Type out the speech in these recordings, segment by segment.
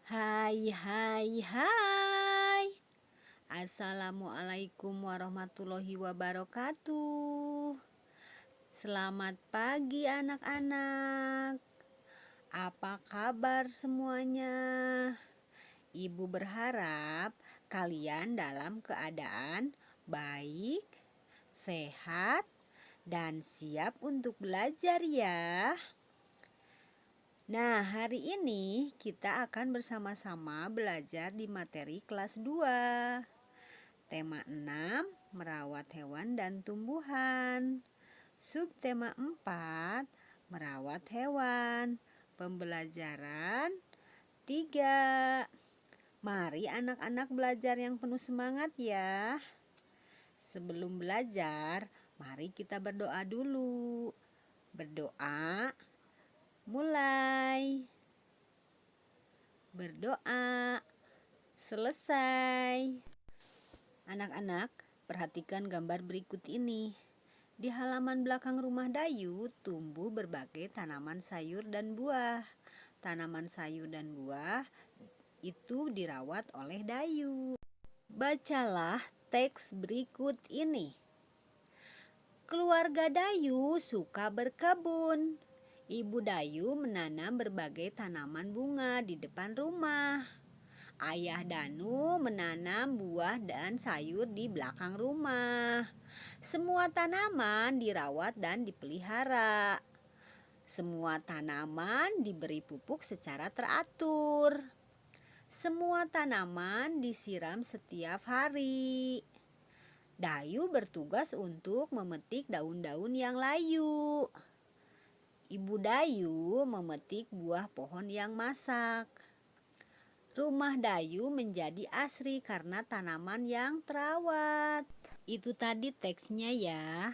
Hai, hai, hai. Assalamualaikum warahmatullahi wabarakatuh. Selamat pagi anak-anak. Apa kabar semuanya? Ibu berharap kalian dalam keadaan baik, sehat, dan siap untuk belajar ya. Nah, hari ini kita akan bersama-sama belajar di materi kelas 2. Tema 6, merawat hewan dan tumbuhan. Subtema 4, merawat hewan. Pembelajaran 3. Mari anak-anak belajar yang penuh semangat ya. Sebelum belajar, mari kita berdoa dulu. Berdoa. Mulai. Berdoa. Selesai. Anak-anak, perhatikan gambar berikut ini. Di halaman belakang rumah Dayu tumbuh berbagai tanaman sayur dan buah. Tanaman sayur dan buah itu dirawat oleh Dayu. Bacalah teks berikut ini. Keluarga Dayu suka berkebun. Ibu Dayu menanam berbagai tanaman bunga di depan rumah. Ayah Danu menanam buah dan sayur di belakang rumah. Semua tanaman dirawat dan dipelihara. Semua tanaman diberi pupuk secara teratur. Semua tanaman disiram setiap hari. Dayu bertugas untuk memetik daun-daun yang layu. Ibu Dayu memetik buah pohon yang masak. Rumah Dayu menjadi asri karena tanaman yang terawat. Itu tadi teksnya ya.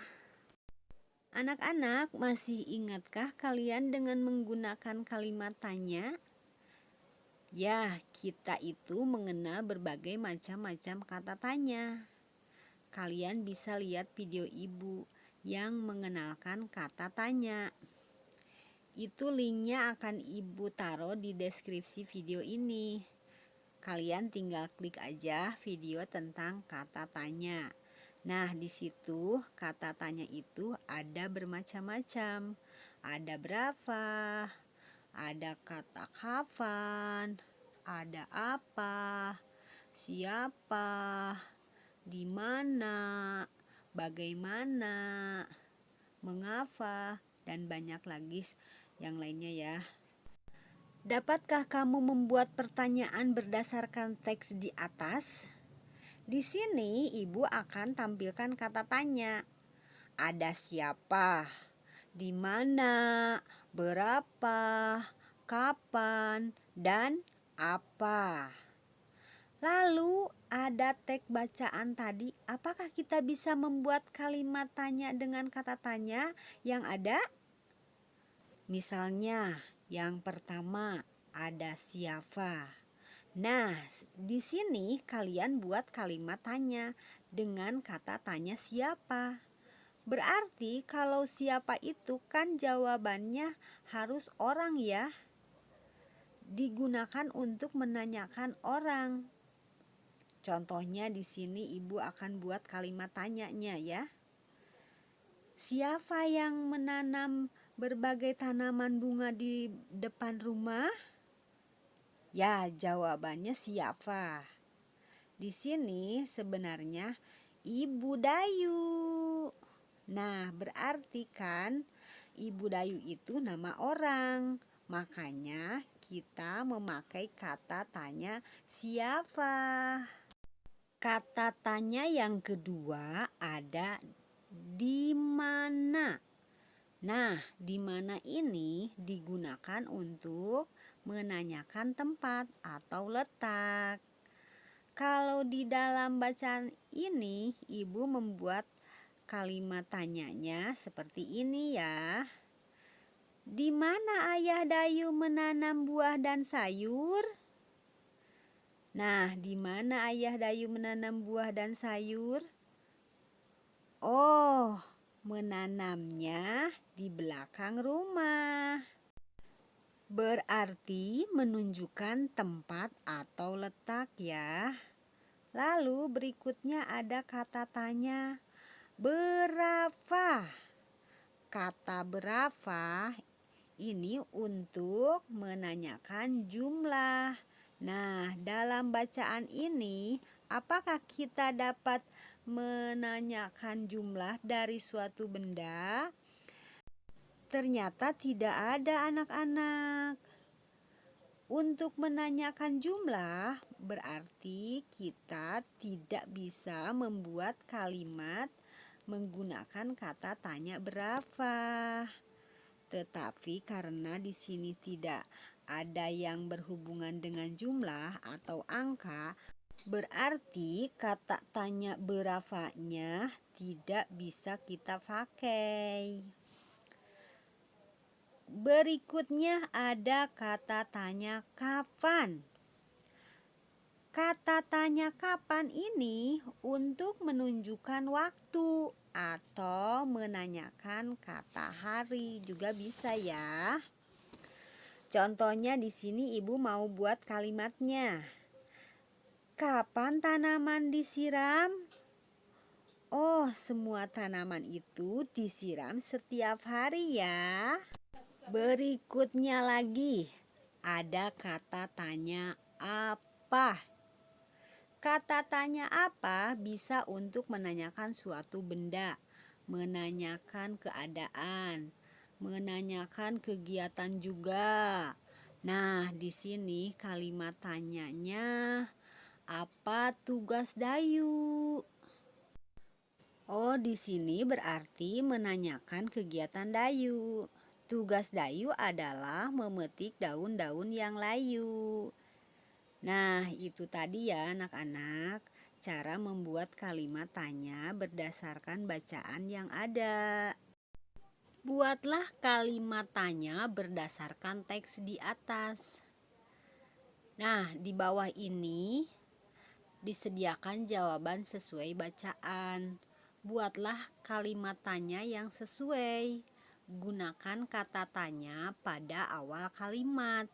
Anak-anak, masih ingatkah kalian dengan menggunakan kalimat tanya? Ya, kita itu mengenal berbagai macam-macam kata tanya. Kalian bisa lihat video ibu yang mengenalkan kata tanya. Itu linknya akan ibu taruh di deskripsi video ini. Kalian tinggal klik aja video tentang kata tanya. Nah, di situ kata tanya itu ada bermacam-macam. Ada berapa, ada kata kapan, ada apa, siapa, di mana, bagaimana, mengapa, dan banyak lagi yang lainnya ya. Dapatkah kamu membuat pertanyaan berdasarkan teks di atas? Di sini ibu akan tampilkan kata tanya. Ada siapa, di mana, berapa, kapan, dan apa. Lalu ada teks bacaan tadi. Apakah kita bisa membuat kalimat tanya dengan kata tanya yang ada? Misalnya, yang pertama ada siapa. Nah, di sini kalian buat kalimat tanya dengan kata tanya siapa. Berarti kalau siapa itu kan jawabannya harus orang ya. Digunakan untuk menanyakan orang. Contohnya di sini ibu akan buat kalimat tanyanya ya. Siapa yang menanam berbagai tanaman bunga di depan rumah? Ya, jawabannya siapa? Di sini sebenarnya Ibu Dayu. Nah, berarti kan Ibu Dayu itu nama orang. Makanya kita memakai kata tanya siapa. Kata tanya yang kedua ada di mana. Nah, di mana ini digunakan untuk menanyakan tempat atau letak. Kalau di dalam bacaan ini, ibu membuat kalimat tanyanya seperti ini ya. Di mana ayah Dayu menanam buah dan sayur? Nah, di mana ayah Dayu menanam buah dan sayur? Oh, menanamnya di belakang rumah. berarti menunjukkan tempat atau letak ya. Lalu berikutnya ada kata tanya, berapa? Kata berapa ini untuk menanyakan jumlah. Nah, dalam bacaan ini, apakah kita dapat menanyakan jumlah dari suatu benda? Ternyata tidak ada, anak-anak. Untuk menanyakan jumlah, berarti kita tidak bisa membuat kalimat menggunakan kata tanya berapa. Tetapi karena di sini tidak ada yang berhubungan dengan jumlah atau angka, berarti kata tanya berapanya tidak bisa kita pakai. Berikutnya ada kata tanya kapan. Kata tanya kapan ini untuk menunjukkan waktu atau menanyakan kata hari juga bisa ya. Contohnya di sini ibu mau buat kalimatnya. Kapan tanaman disiram? Oh, semua tanaman itu disiram setiap hari ya. Berikutnya lagi ada kata tanya apa. Kata tanya apa bisa untuk menanyakan suatu benda, menanyakan keadaan, menanyakan kegiatan juga. Nah, di sini kalimat tanyanya, apa tugas Dayu? Oh, di sini berarti menanyakan kegiatan Dayu. Tugas Dayu adalah memetik daun-daun yang layu. Nah, itu tadi ya anak-anak, cara membuat kalimat tanya berdasarkan bacaan yang ada. Buatlah kalimat tanya berdasarkan teks di atas. Nah, di bawah ini disediakan jawaban sesuai bacaan. Buatlah kalimat tanya yang sesuai. Gunakan kata tanya pada awal kalimat.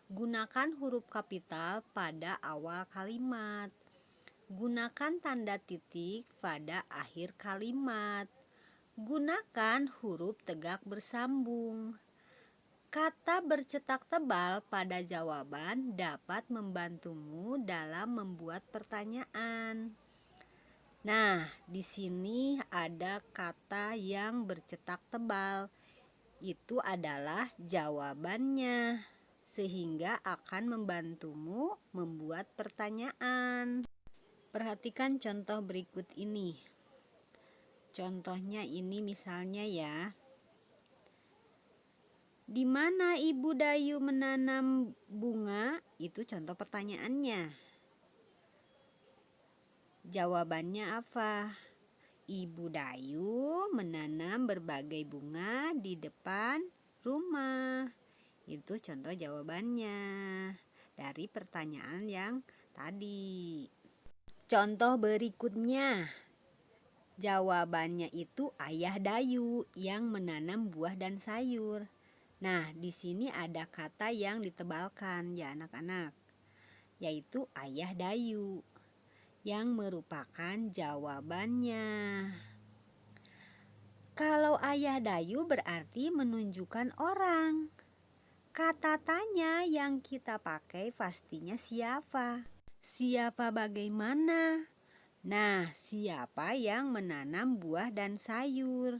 Gunakan huruf kapital pada awal kalimat. Gunakan tanda titik pada akhir kalimat. Gunakan huruf tegak bersambung. Kata bercetak tebal pada jawaban dapat membantumu dalam membuat pertanyaan. Nah, di sini ada kata yang bercetak tebal. Itu adalah jawabannya, sehingga akan membantumu membuat pertanyaan. Perhatikan contoh berikut ini. Contohnya ini misalnya ya. Di mana Ibu Dayu menanam bunga? Itu contoh pertanyaannya. Jawabannya apa? Ibu Dayu menanam berbagai bunga di depan rumah. Itu contoh jawabannya dari pertanyaan yang tadi. Contoh berikutnya. Jawabannya itu Ayah Dayu yang menanam buah dan sayur. Nah, di sini ada kata yang ditebalkan ya anak-anak, yaitu Ayah Dayu yang merupakan jawabannya. Kalau Ayah Dayu berarti menunjukkan orang. Kata tanya yang kita pakai pastinya siapa? Siapa bagaimana? Nah, siapa yang menanam buah dan sayur?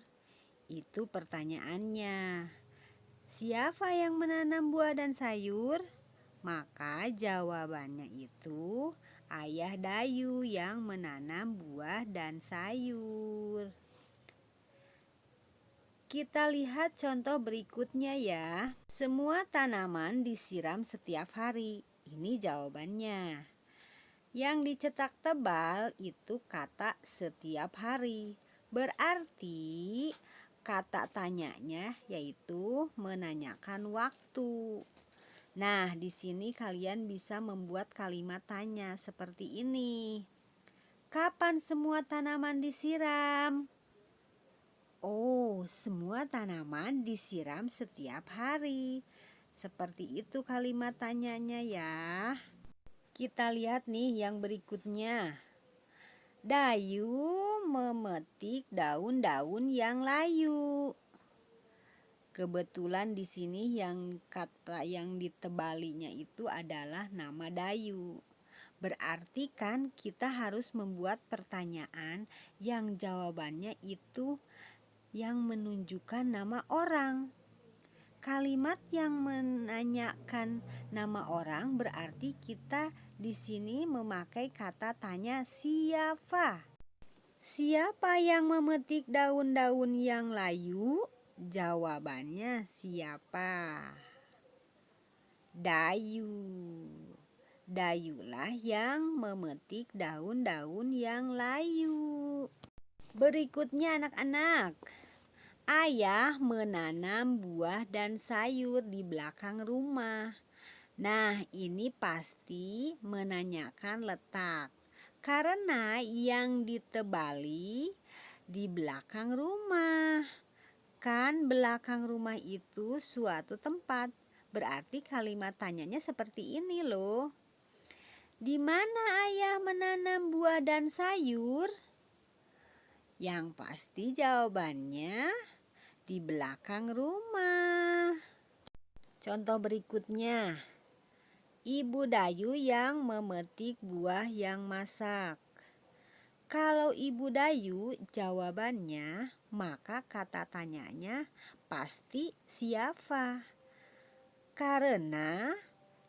Itu pertanyaannya. Siapa yang menanam buah dan sayur? Maka jawabannya itu Ayah Dayu yang menanam buah dan sayur. Kita lihat contoh berikutnya ya. Semua tanaman disiram setiap hari. Ini jawabannya. Yang dicetak tebal itu kata setiap hari. Berarti kata tanyanya yaitu menanyakan waktu. Nah, di sini kalian bisa membuat kalimat tanya seperti ini. Kapan semua tanaman disiram? Oh, semua tanaman disiram setiap hari. Seperti itu kalimat tanyanya ya. Kita lihat nih yang berikutnya. Dayu memetik daun-daun yang layu. Kebetulan di sini yang kata yang ditebalinya itu adalah nama Dayu. Berarti kan kita harus membuat pertanyaan yang jawabannya itu yang menunjukkan nama orang. Kalimat yang menanyakan nama orang berarti kita di sini memakai kata tanya siapa. Siapa yang memetik daun-daun yang layu? Jawabannya siapa? Dayu. Dayulah yang memetik daun-daun yang layu. Berikutnya anak-anak. Ayah menanam buah dan sayur di belakang rumah. Nah, ini pasti menanyakan letak. Karena yang ditebali di belakang rumah. Kan belakang rumah itu suatu tempat. Berarti kalimat tanyanya seperti ini loh. Di mana ayah menanam buah dan sayur? Yang pasti jawabannya di belakang rumah. Contoh berikutnya. Ibu Dayu yang memetik buah yang masak. Kalau Ibu Dayu jawabannya, maka kata tanyanya pasti siapa? Karena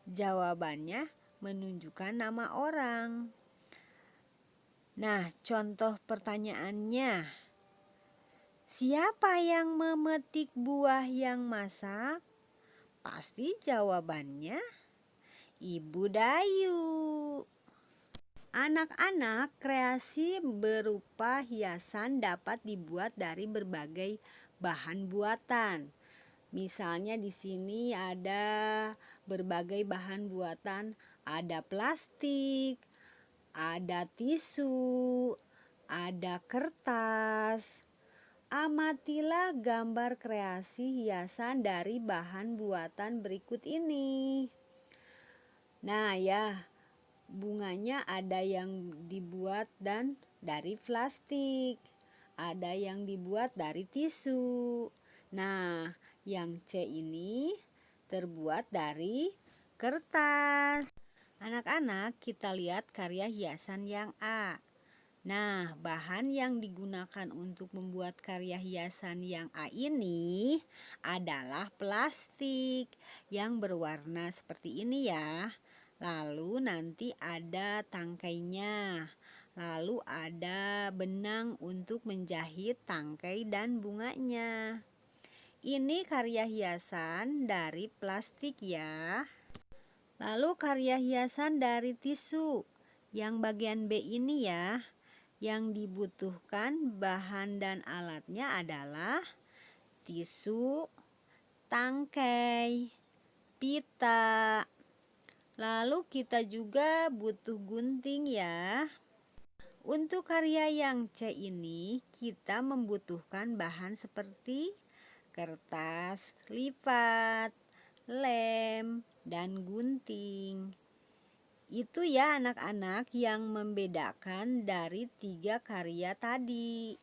jawabannya menunjukkan nama orang. Nah, contoh pertanyaannya. Siapa yang memetik buah yang masak? Pasti jawabannya Ibu Dayu. Anak-anak, kreasi berupa hiasan dapat dibuat dari berbagai bahan buatan. Misalnya di sini ada berbagai bahan buatan, ada plastik, ada tisu, ada kertas. Amatilah gambar kreasi hiasan dari bahan buatan berikut ini. Nah ya, bunganya ada yang dibuat dari plastik, ada yang dibuat dari tisu. Nah, yang C ini terbuat dari kertas. Anak-anak, kita lihat karya hiasan yang A. Nah, bahan yang digunakan untuk membuat karya hiasan yang A ini adalah plastik yang berwarna seperti ini ya. Lalu nanti ada tangkainya. Lalu ada benang untuk menjahit tangkai dan bunganya. Ini karya hiasan dari plastik ya. Lalu karya hiasan dari tisu. Yang bagian B ini ya. Yang dibutuhkan bahan dan alatnya adalah tisu, tangkai, pita. Lalu kita juga butuh gunting ya. Untuk karya yang C ini kita membutuhkan bahan seperti kertas lipat, lem, dan gunting. Itu ya anak-anak yang membedakan dari 3 karya tadi.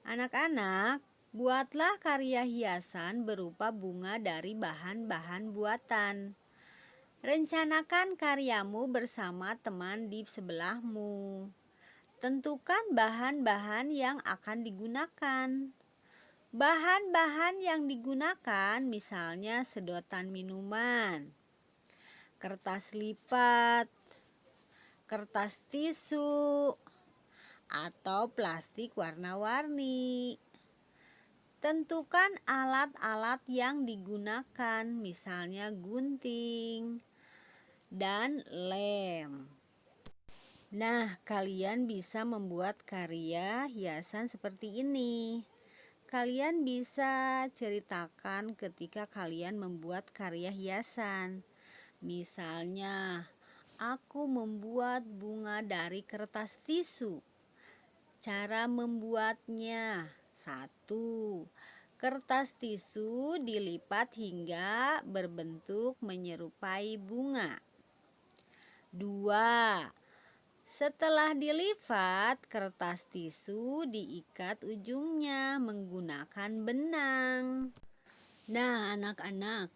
Anak-anak, buatlah karya hiasan berupa bunga dari bahan-bahan buatan. Rencanakan karyamu bersama teman di sebelahmu. Tentukan bahan-bahan yang akan digunakan. Bahan-bahan yang digunakan misalnya sedotan minuman, kertas lipat, kertas tisu, atau plastik warna-warni. Tentukan alat-alat yang digunakan, misalnya gunting dan lem. Nah, kalian bisa membuat karya hiasan seperti ini. Kalian bisa ceritakan ketika kalian membuat karya hiasan. Misalnya, aku membuat bunga dari kertas tisu. Cara membuatnya: 1. Kertas tisu dilipat hingga berbentuk menyerupai bunga. 2. Setelah dilipat, kertas tisu diikat ujungnya menggunakan benang. Nah, anak-anak,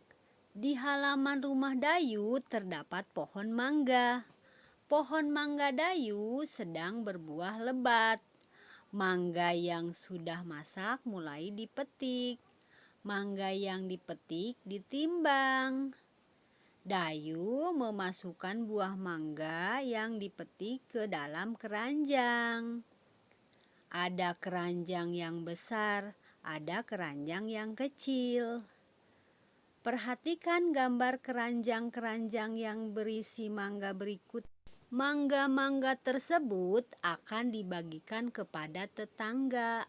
di halaman rumah Dayu terdapat pohon mangga. Pohon mangga Dayu sedang berbuah lebat. Mangga yang sudah masak mulai dipetik. Mangga yang dipetik ditimbang. Dayu memasukkan buah mangga yang dipetik ke dalam keranjang. Ada keranjang yang besar, ada keranjang yang kecil. Perhatikan gambar keranjang-keranjang yang berisi mangga berikut. Mangga-mangga tersebut akan dibagikan kepada tetangga.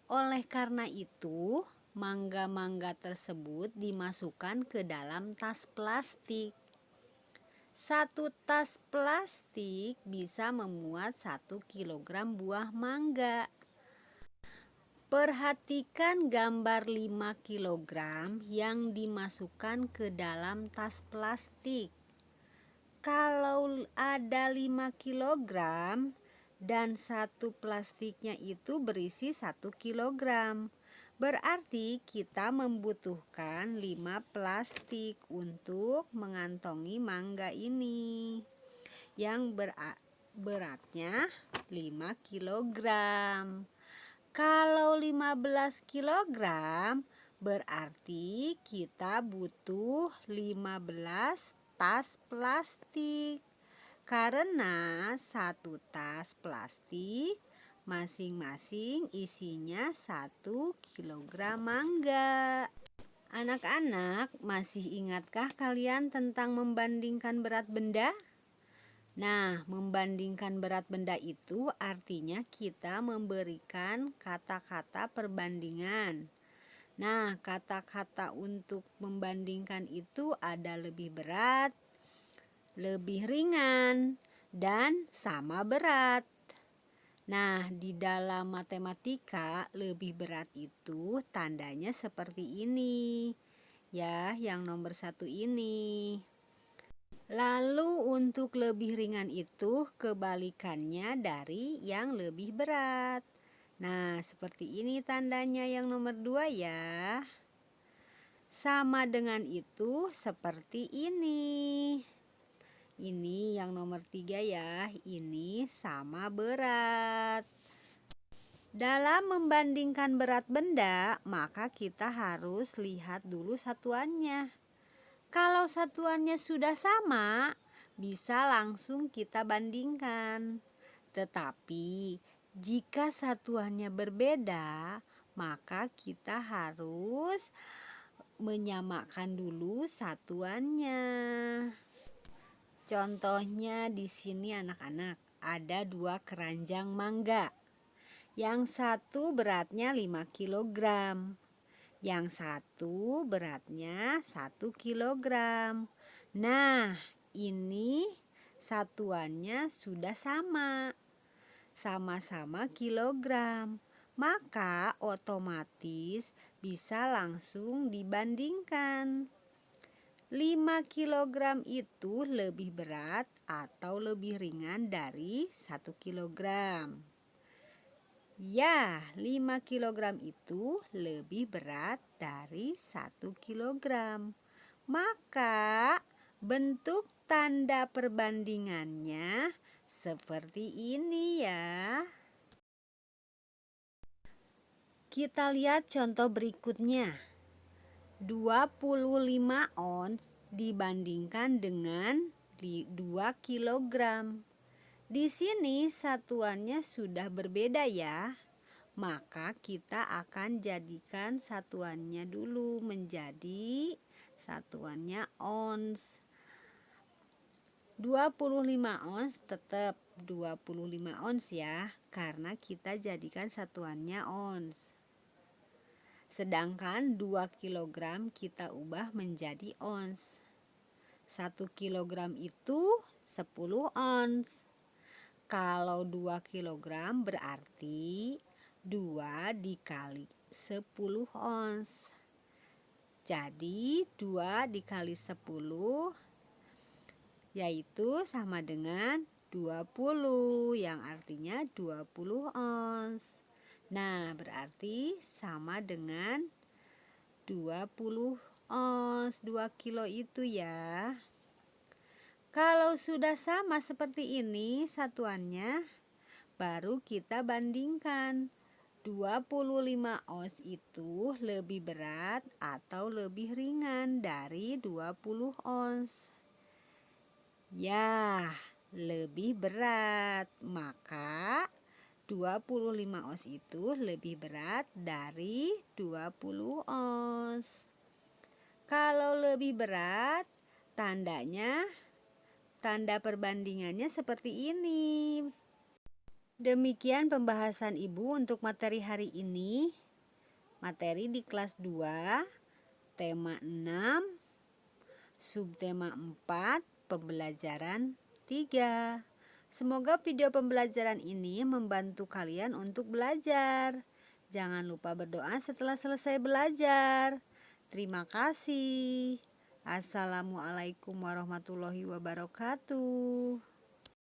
Oleh karena itu, mangga-mangga tersebut dimasukkan ke dalam tas plastik. Satu tas plastik bisa memuat 1 kilogram buah mangga. Perhatikan gambar 5 kilogram yang dimasukkan ke dalam tas plastik. Kalau ada 5 kilogram dan satu plastiknya itu berisi 1 kilogram, berarti kita membutuhkan 5 plastik untuk mengantongi mangga ini yang beratnya 5 kilogram. Kalau 15 kilogram berarti kita butuh 15 tas plastik, karena satu tas plastik masing-masing isinya 1 kilogram mangga. Anak-anak, masih ingatkah kalian tentang membandingkan berat benda? Nah, membandingkan berat benda itu artinya kita memberikan kata-kata perbandingan. Nah, kata-kata untuk membandingkan itu ada lebih berat, lebih ringan, dan sama berat. Nah, di dalam matematika lebih berat itu tandanya seperti ini. Ya, yang nomor 1 ini. Lalu untuk lebih ringan itu kebalikannya dari yang lebih berat. Nah, seperti ini tandanya yang nomor 2 ya. Sama dengan itu seperti ini. Ini yang nomor 3 ya. Ini sama berat. Dalam membandingkan berat benda, maka kita harus lihat dulu satuannya. Kalau satuannya sudah sama, bisa langsung kita bandingkan. Tetapi jika satuannya berbeda, maka kita harus menyamakan dulu satuannya. Contohnya di sini anak-anak, ada 2 keranjang mangga. Yang satu beratnya 5 kilogram. Yang satu beratnya 1 kilogram. Nah, ini satuannya sudah sama. Sama-sama kilogram, maka otomatis bisa langsung dibandingkan. 5 kilogram itu lebih berat atau lebih ringan dari 1 kilogram. Ya, 5 kilogram itu lebih berat dari 1 kilogram. Maka bentuk tanda perbandingannya seperti ini ya. Kita lihat contoh berikutnya. 25 ons dibandingkan dengan 2 kilogram. Di sini satuannya sudah berbeda ya. Maka kita akan jadikan satuannya dulu menjadi satuannya ons. 25 ons tetap 25 ons ya, karena kita jadikan satuannya ons. Sedangkan 2 kilogram kita ubah menjadi ons. 1 kilogram itu 10 ons. Kalau 2 kilogram berarti 2 dikali 10 ons. Jadi 2 dikali 10 yaitu sama dengan 20, yang artinya 20 ons. Nah, berarti sama dengan 20 ons, 2 kilo itu ya. Kalau sudah sama seperti ini satuannya, baru kita bandingkan. 25 ons itu lebih berat atau lebih ringan dari 20 ons? Ya, lebih berat. Maka 25 ons itu lebih berat dari 20 ons. Kalau lebih berat, tanda perbandingannya seperti ini. Demikian pembahasan Ibu untuk materi hari ini. Materi di kelas 2, tema 6, subtema 4, pembelajaran 3. Semoga video pembelajaran ini membantu kalian untuk belajar. Jangan lupa berdoa setelah selesai belajar. Terima kasih. Assalamualaikum warahmatullahi wabarakatuh.